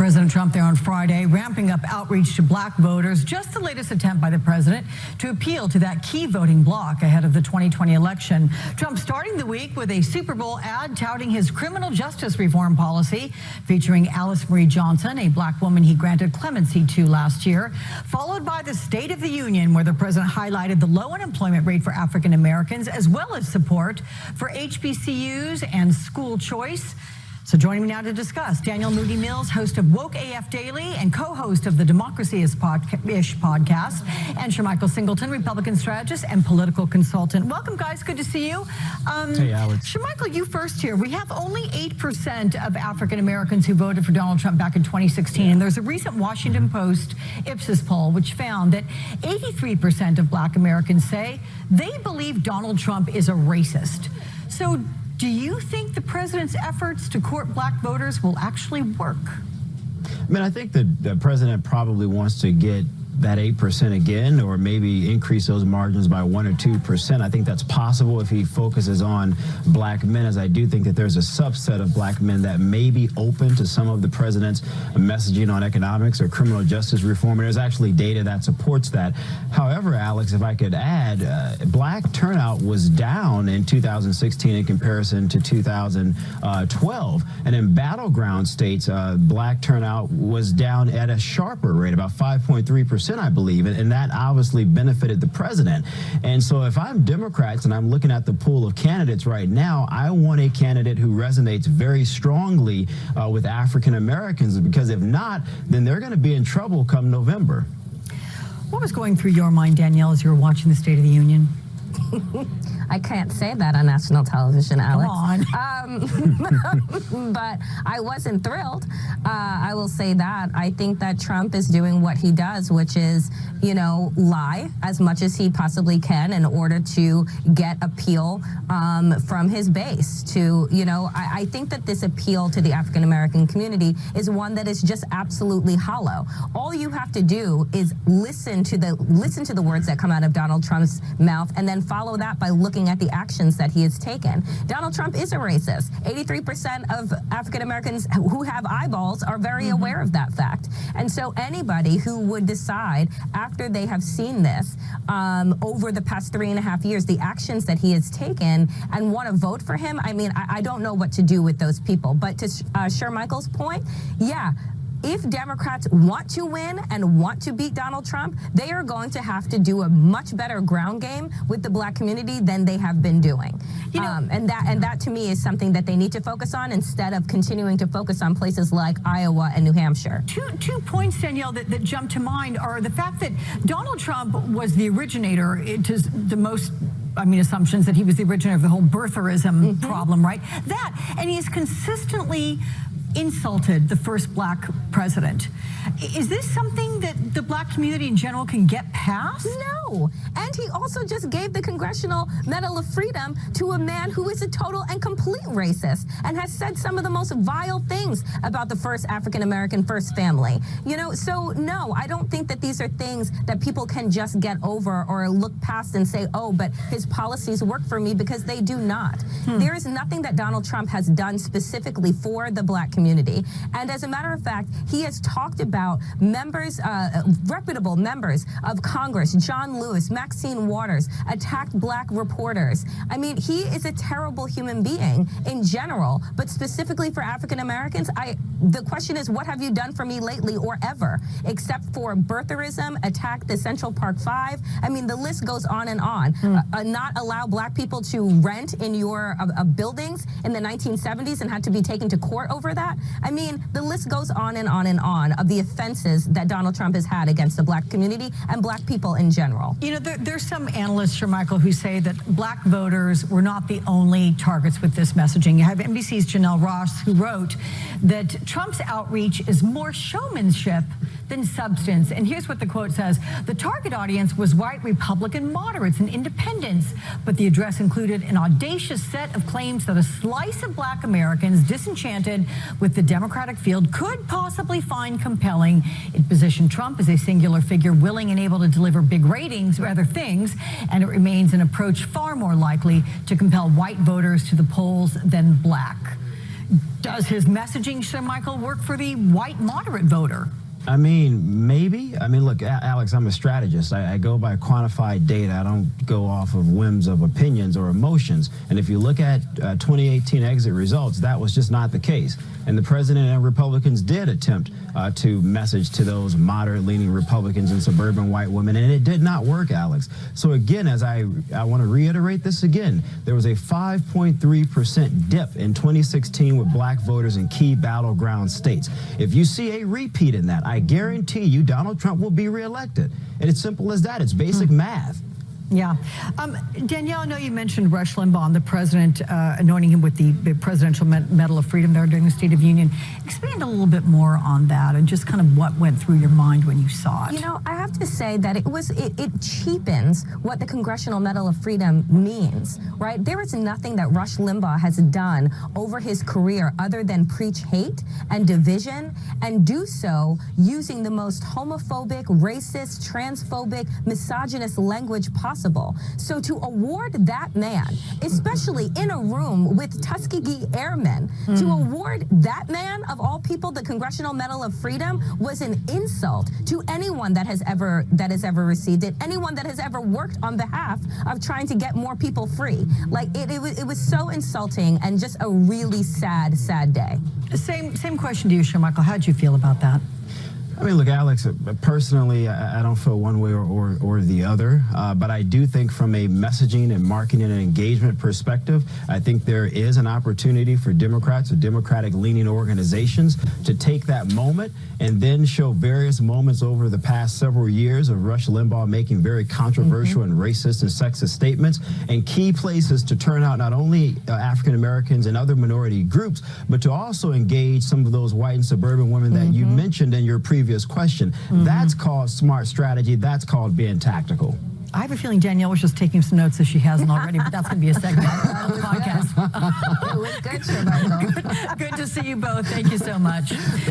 President Trump there on Friday, ramping up outreach to black voters. Just the latest attempt by the president to appeal to that key voting bloc ahead of the 2020 election. Trump starting the week with a Super Bowl ad touting his criminal justice reform policy, featuring Alice Marie Johnson, a black woman he granted clemency to last year, followed by the State of the Union, where the president highlighted the low unemployment rate for African Americans, as well as support for HBCUs and school choice. So joining me now to discuss, Danielle moodie-mills, host of WokeAF Daily and co-host of the Democracy-ish podcast, and Shermichael Singleton, Republican strategist and political consultant. Welcome, guys. Good to see you. Hey, Alex. Shermichael, you first here. We have only 8% of African Americans who voted for Donald Trump back in 2016. And there's a recent Washington Post Ipsos poll which found that 83% of black Americans say they believe Donald Trump is a racist. So do you think the president's efforts to court black voters will actually work? I mean, I think the president probably wants to get that 8% again, or maybe increase those margins by 1 or 2%. I think that's possible if he focuses on black men, as I do think that there's a subset of black men that may be open to some of the president's messaging on economics or criminal justice reform. And there's actually data that supports that. However, Alex, if I could add, black turnout was down in 2016 in comparison to 2012. And in battleground states, black turnout was down at a sharper rate, about 5.3%. I believe, and that obviously benefited the president. And so if I'm Democrats and I'm looking at the pool of candidates right now, I want a candidate who resonates very strongly with African Americans, because if not, then they're going to be in trouble come November. What was going through your mind, Danielle, as you were watching the State of the Union? I can't say that on national television, Alex. Come on. But I wasn't thrilled. I will say that. I think that Trump is doing what he does, which is, you know, lie as much as he possibly can in order to get appeal from his base. To, you know, I think that this appeal to the African American community is one that is just absolutely hollow. All you have to do is listen to the words that come out of Donald Trump's mouth, and then follow that by looking at the actions that he has taken. Donald Trump is a racist. 83% of African Americans who have eyeballs are very aware of that fact. And so anybody who would decide after they have seen this over the past 3.5 years, the actions that he has taken, and want to vote for him, I mean, I don't know what to do with those people. But to Shermichael's point, yeah, if Democrats want to win and want to beat Donald Trump, they are going to have to do a much better ground game with the black community than they have been doing. You know, and that to me is something that they need to focus on, instead of continuing to focus on places like Iowa and New Hampshire. Two points, Danielle, that jump to mind are the fact that Donald Trump was the originator, to the most assumptions that he was the originator of the whole birtherism problem, right? That, and he's consistently insulted the first black president. Is this something that the black community in general can get past? No. And he also just gave the Congressional Medal of Freedom to a man who is a total and complete racist and has said some of the most vile things about the first African-American first family. You know, so no, I don't think that these are things that people can just get over or look past and say, oh, but his policies work for me, because they do not. There is nothing that Donald Trump has done specifically for the black community. And as a matter of fact, he has talked about members, reputable members of Congress, John Lewis, Maxine Waters, attacked black reporters. I mean, he is a terrible human being in general, but specifically for African Americans, the question is, what have you done for me lately or ever, except for birtherism, attack the Central Park Five? I mean, the list goes on and on. Not allow black people to rent in your buildings in the 1970s and had to be taken to court over that. I mean, the list goes on and on and on of the offenses that Donald Trump has had against the black community and black people in general. You know, there's some analysts, Shermichael, who say that black voters were not the only targets with this messaging. You have NBC's Janelle Ross, who wrote that Trump's outreach is more showmanship than substance. And here's what the quote says: the target audience was white Republican moderates and independents, but the address included an audacious set of claims that a slice of black Americans disenchanted with the Democratic field could possibly find compelling. It positioned Trump as a singular figure willing and able to deliver big ratings or other things, and it remains an approach far more likely to compel white voters to the polls than black. Does his messaging, Shermichael, work for the white moderate voter? I mean, maybe. I mean, look, Alex, I'm a strategist. I go by quantified data. I don't go off of whims of opinions or emotions. And if you look at 2018 exit results, that was just not the case. And the president and Republicans did attempt to message to those moderate-leaning Republicans and suburban white women, and it did not work, Alex. So again, as I want to reiterate this again, there was a 5.3% dip in 2016 with black voters in key battleground states. If you see a repeat in that, I guarantee you Donald Trump will be reelected. And it's simple as that. It's basic math. Yeah. Danielle, I know you mentioned Rush Limbaugh and the president anointing him with the Presidential Medal of Freedom there during the State of Union. Expand a little bit more on that and just kind of what went through your mind when you saw it. You know, I have to say that it cheapens what the Congressional Medal of Freedom means, right? There is nothing that Rush Limbaugh has done over his career other than preach hate and division, and do so using the most homophobic, racist, transphobic, misogynist language possible. So to award that man, especially in a room with Tuskegee Airmen, to award that man, of all people, the Congressional Medal of Freedom was an insult to anyone that has ever received it, anyone that has ever worked on behalf of trying to get more people free. Like it was so insulting and just a really sad day. Same question to you, Shermichael. How'd you feel about that? I mean, look, Alex, personally, I don't feel one way or the other, but I do think from a messaging and marketing and engagement perspective, I think there is an opportunity for Democrats or Democratic-leaning organizations to take that moment and then show various moments over the past several years of Rush Limbaugh making very controversial and racist and sexist statements, and key places to turn out not only African Americans and other minority groups, but to also engage some of those white and suburban women that you mentioned in your previous question. That's called smart strategy. That's called being tactical. I have a feeling Danielle was just taking some notes if she hasn't already, but that's going to be a segment of the podcast. It was good, Shermichael. Good to see you both. Thank you so much.